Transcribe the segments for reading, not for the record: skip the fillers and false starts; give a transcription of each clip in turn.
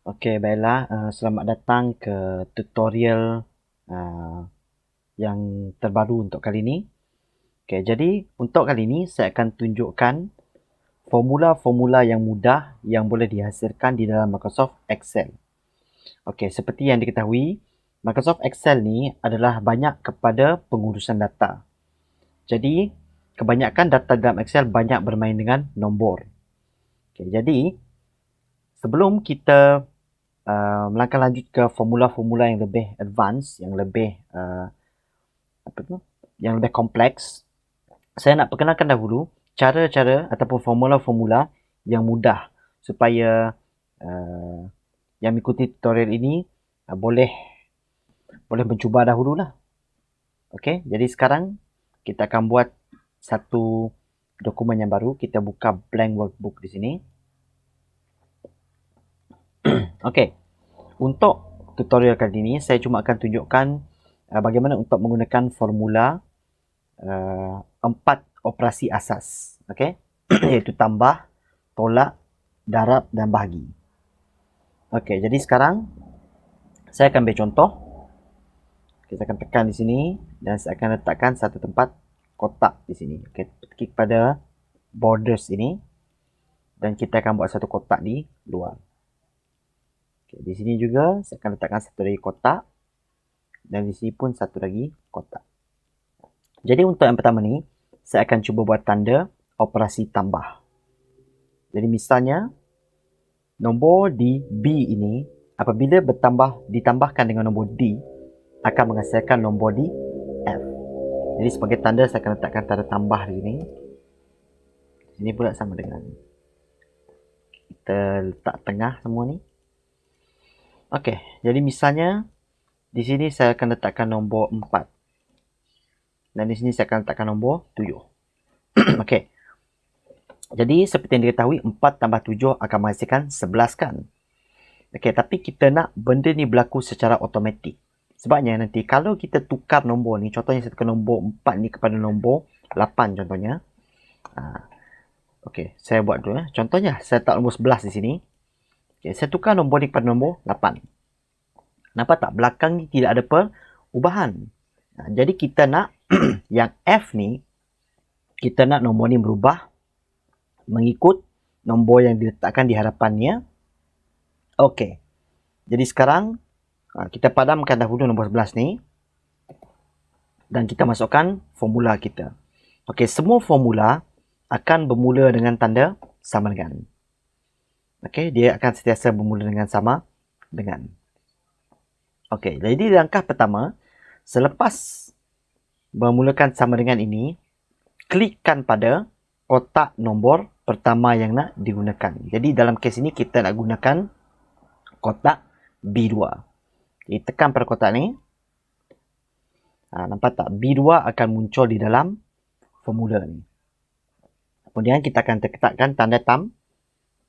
Okey, baiklah. Selamat datang ke tutorial yang terbaru untuk kali ini. Okey, jadi untuk kali ini saya akan tunjukkan formula-formula yang mudah yang boleh dihasilkan di dalam Microsoft Excel. Okey, seperti yang diketahui, Microsoft Excel ni adalah banyak kepada pengurusan data. Jadi, kebanyakan data dalam Excel banyak bermain dengan nombor. Okey, jadi sebelum kita melangkah lanjut ke formula-formula yang lebih advance, yang lebih yang lebih kompleks, saya nak perkenalkan dahulu cara-cara ataupun formula-formula yang mudah supaya yang mengikuti tutorial ini boleh mencuba dahululah. Okey, jadi sekarang kita akan buat satu dokumen yang baru. Kita buka blank workbook di sini. Okey, untuk tutorial kali ini saya cuma akan tunjukkan bagaimana untuk menggunakan formula 4 operasi asas. Okey, iaitu tambah, tolak, darab dan bahagi. Okey, jadi sekarang saya akan ambil contoh. Kita akan tekan di sini dan saya akan letakkan satu tempat kotak di sini. Okey, klik pada borders ini dan kita akan buat satu kotak di luar. Okey, di sini juga saya akan letakkan satu lagi kotak dan di sini pun satu lagi kotak. Jadi untuk yang pertama ni, saya akan cuba buat tanda operasi tambah. Jadi misalnya, nombor di B ini, apabila ditambahkan dengan nombor D, akan menghasilkan nombor di F. Jadi sebagai tanda, saya akan letakkan tanda tambah di sini. Di sini pula sama dengan. Kita letak tengah semua ni. Okey, jadi misalnya, di sini saya akan letakkan nombor 4. Dan di sini saya akan letakkan nombor 7. Okey. Jadi seperti yang diketahui 4 tambah 7 akan menghasilkan 11 kan. Okey, tapi kita nak benda ni berlaku secara automatik. Sebabnya nanti kalau kita tukar nombor ni, contohnya saya tukar nombor 4 ni kepada nombor 8 contohnya. Okey, saya buat dulu. Contohnya saya letak nombor 11 di sini. Okey, saya tukar nombor ni kepada nombor 8. Nampak tak? Belakang ni tidak ada perubahan. Jadi kita nak yang F ni, kita nak nombor ni berubah mengikut nombor yang diletakkan di hadapannya. Okey. Jadi sekarang kita padamkan dahulu nombor 11 ni dan kita masukkan formula kita. Okey, semua formula akan bermula dengan tanda sama dengan. Okey, dia akan sentiasa bermula dengan sama dengan. Okey, jadi langkah pertama, selepas bermulakan sama dengan ini, klikkan pada kotak nombor pertama yang nak digunakan. Jadi dalam kes ini kita nak gunakan kotak B2. Jadi tekan pada kotak ni. Nampak tak? B2 akan muncul di dalam formula ni. Kemudian kita akan letakkan tanda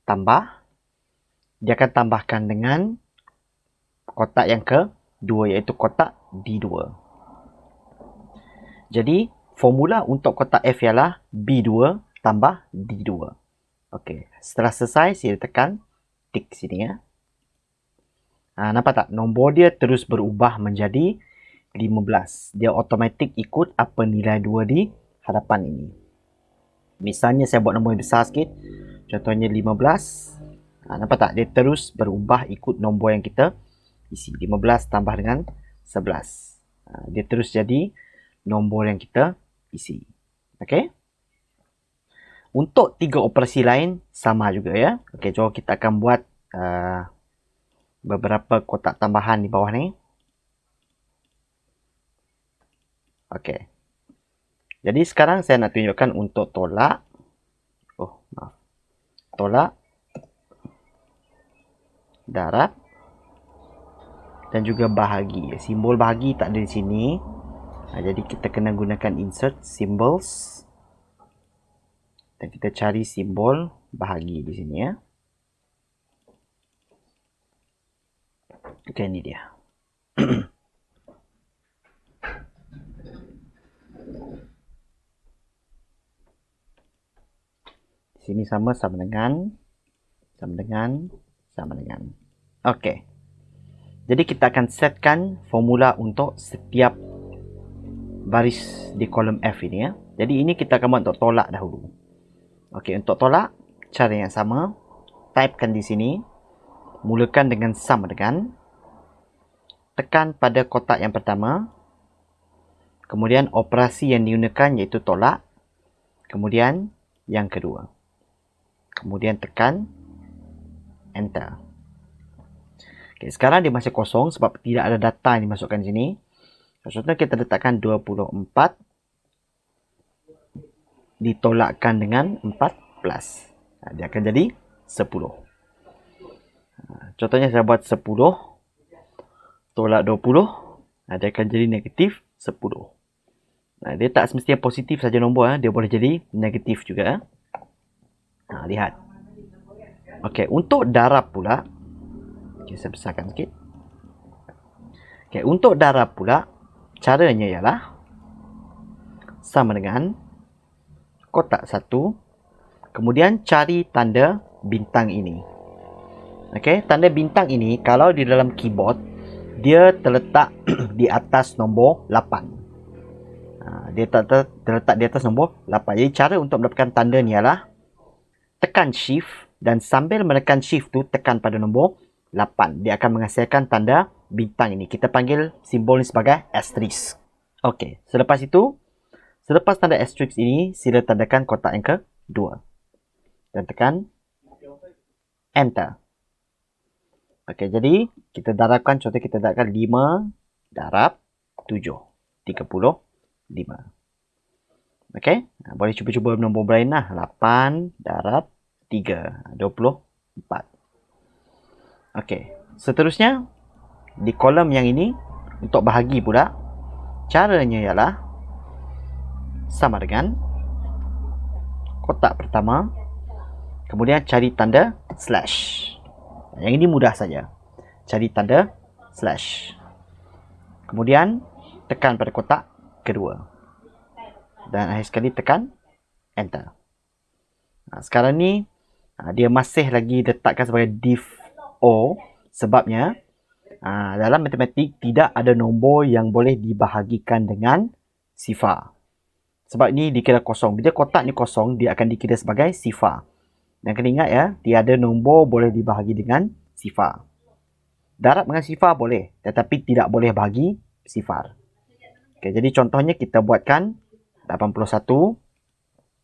tambah. Dia akan tambahkan dengan kotak yang kedua, iaitu kotak D2. Jadi formula untuk kotak F ialah B2 tambah D2. Okey, setelah selesai saya tekan tik sini ya. Nampak tak? Nombor dia terus berubah menjadi 15. Dia automatik ikut apa nilai 2 di hadapan ini. Misalnya saya buat nombor yang besar sikit. Contohnya 15. Nampak tak? Dia terus berubah ikut nombor yang kita isi. 15 tambah dengan 11. Dia terus jadi nombor yang kita isi. Okey? Untuk 3 operasi lain sama juga ya. Okey, jom kita akan buat beberapa kotak tambahan di bawah ni. Okey. Jadi sekarang saya nak tunjukkan untuk tolak. Tolak, darab dan juga bahagi. Simbol bahagi tak ada di sini. Jadi kita kena gunakan insert symbols dan kita cari simbol bahagi di sini ya. Okey, ini dia. Di sini sama dengan. Okey. Jadi kita akan setkan formula untuk setiap baris di kolom F ini ya. Jadi ini kita akan buat untuk tolak dahulu. Okey, untuk tolak cara yang sama. Typekan di sini. Mulakan dengan sama dengan. Tekan pada kotak yang pertama. Kemudian operasi yang digunakan iaitu tolak. Kemudian yang kedua. Kemudian tekan enter. Okay, sekarang dia masih kosong sebab tidak ada data yang dimasukkan di sini. Contohnya kita letakkan 24 ditolakkan dengan 14. Dia akan jadi 10. Contohnya saya buat 10 tolak 20. Dia akan jadi negatif 10. Dia tak semestinya positif saja nombor. Dia boleh jadi negatif juga. Lihat. Okey, untuk darab pula. Okay, saya besarkan sikit. Okay, untuk darab pula, caranya ialah sama dengan kotak 1, kemudian cari tanda bintang ini. Okey, tanda bintang ini kalau di dalam keyboard, dia terletak di atas nombor 8. Dia terletak di atas nombor 8. Jadi cara untuk mendapatkan tanda ni ialah tekan shift dan sambil menekan shift tu tekan pada nombor 8. Dia akan menghasilkan tanda bintang ini. Kita panggil simbol ini sebagai asterisk. Okey, selepas itu, selepas tanda asterisk ini, sila tandakan kotak yang kedua. Dan tekan enter. Okey, jadi kita darabkan, contoh kita darabkan 5 darab 7. 35. Okey, boleh cuba-cuba nombor lain lah. 8 darab 3. 24. Okey, seterusnya di kolom yang ini untuk bahagi pula caranya ialah sama dengan kotak pertama kemudian cari tanda slash. Yang ini mudah saja. Cari tanda slash. Kemudian tekan pada kotak kedua. Dan akhir sekali tekan enter. Sekarang ni dia masih lagi letakkan sebagai div O sebabnya dalam matematik tidak ada nombor yang boleh dibahagikan dengan sifar. Sebab ni dikira kosong. Bila kotak ni kosong, dia akan dikira sebagai sifar. Dan kena ingat ya, tiada nombor boleh dibahagi dengan sifar. Darab dengan sifar boleh, tetapi tidak boleh bahagi sifar. Okay, jadi contohnya kita buatkan 81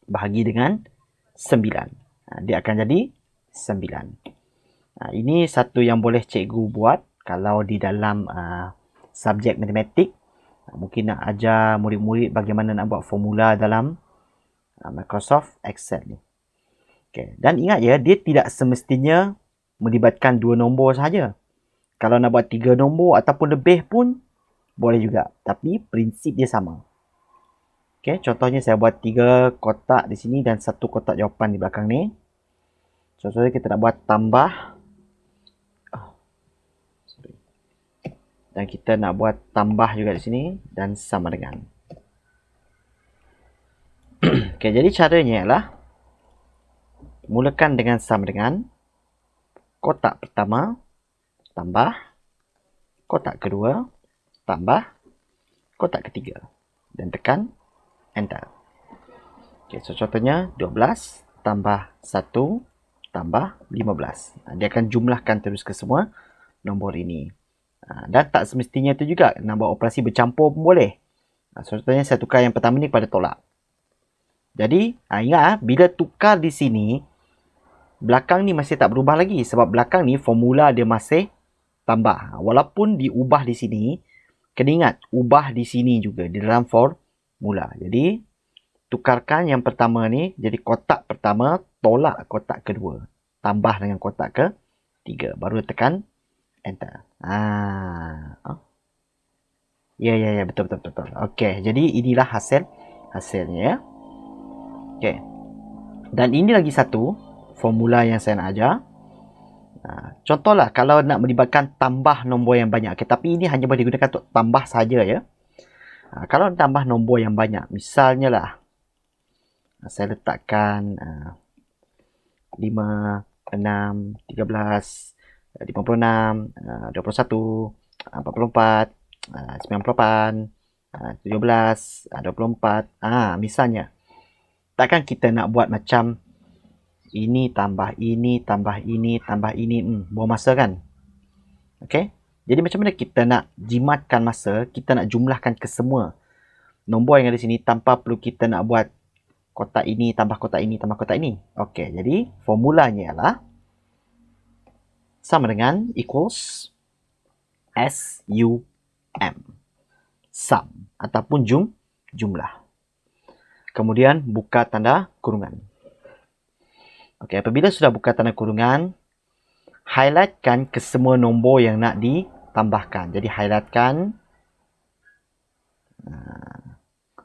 bahagi dengan 9. Dia akan jadi 9. Ini satu yang boleh cikgu buat kalau di dalam subjek matematik. Mungkin nak ajar murid-murid bagaimana nak buat formula dalam Microsoft Excel ni. Okay. Dan ingat ya, dia tidak semestinya melibatkan 2 nombor sahaja. Kalau nak buat 3 nombor ataupun lebih pun boleh juga. Tapi prinsip dia sama. Okay. Contohnya saya buat 3 kotak di sini dan 1 kotak jawapan di belakang ni. Contohnya kita nak buat tambah. Dan kita nak buat tambah juga di sini dan sama dengan. Okay, jadi caranya ialah mulakan dengan sama dengan kotak pertama tambah kotak kedua tambah kotak ketiga dan tekan enter. Okay, so contohnya 12 tambah 1 tambah 15. Dia akan jumlahkan terus ke semua nombor ini. Dan tak semestinya itu juga. Nak buat operasi bercampur pun boleh. Contohnya saya tukar yang pertama ni pada tolak. Jadi, ingat bila tukar di sini, belakang ni masih tak berubah lagi. Sebab belakang ni formula dia masih tambah. Walaupun diubah di sini, kena ingat, ubah di sini juga. Di dalam formula. Jadi, tukarkan yang pertama ni. Jadi, kotak pertama, tolak kotak kedua. Tambah dengan kotak ketiga. Baru tekan enter. Ya, betul. Okey, jadi inilah hasilnya ya. Okey. Dan ini lagi satu formula yang saya nak ajar. Contohlah kalau nak melibatkan tambah nombor yang banyak. Okay, tapi ini hanya boleh digunakan untuk tambah saja ya. Kalau tambah nombor yang banyak, misalnya lah saya letakkan 5, 6, 13, 56, 21, 44, 98, 17, 24. Misalnya, takkan kita nak buat macam ini tambah ini, tambah ini, tambah ini. Buang masa kan? Okay? Jadi macam mana kita nak jimatkan masa, kita nak jumlahkan ke semua nombor yang ada di sini tanpa perlu kita nak buat kotak ini, tambah kotak ini, tambah kotak ini. Okay, jadi formulanya ialah sama dengan equals SUM. Sum ataupun jumlah. Kemudian buka tanda kurungan. Okey, apabila sudah buka tanda kurungan, highlightkan ke semua nombor yang nak ditambahkan. Jadi highlightkan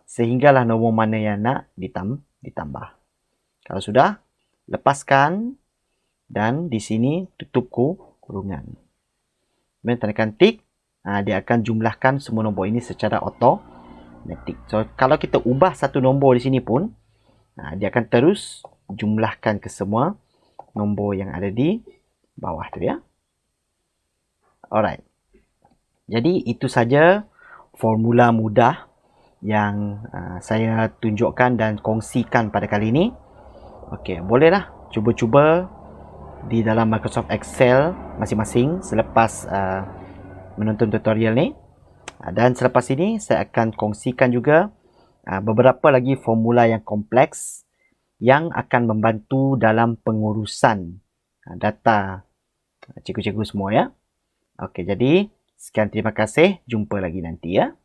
sehinggalah nombor mana yang nak ditambah. Kalau sudah, lepaskan dan di sini tutup kurungan. Kemudian tekan tik, dia akan jumlahkan semua nombor ini secara automatik. So, kalau kita ubah satu nombor di sini pun, dia akan terus jumlahkan ke semua nombor yang ada di bawah tu ya. Alright. Jadi itu saja formula mudah yang saya tunjukkan dan kongsikan pada kali ini. Okey, bolehlah cuba-cuba di dalam Microsoft Excel masing-masing selepas menonton tutorial ni. Dan selepas ini saya akan kongsikan juga beberapa lagi formula yang kompleks yang akan membantu dalam pengurusan data cikgu-cikgu semua ya. Okey, jadi sekian, terima kasih. Jumpa lagi nanti ya.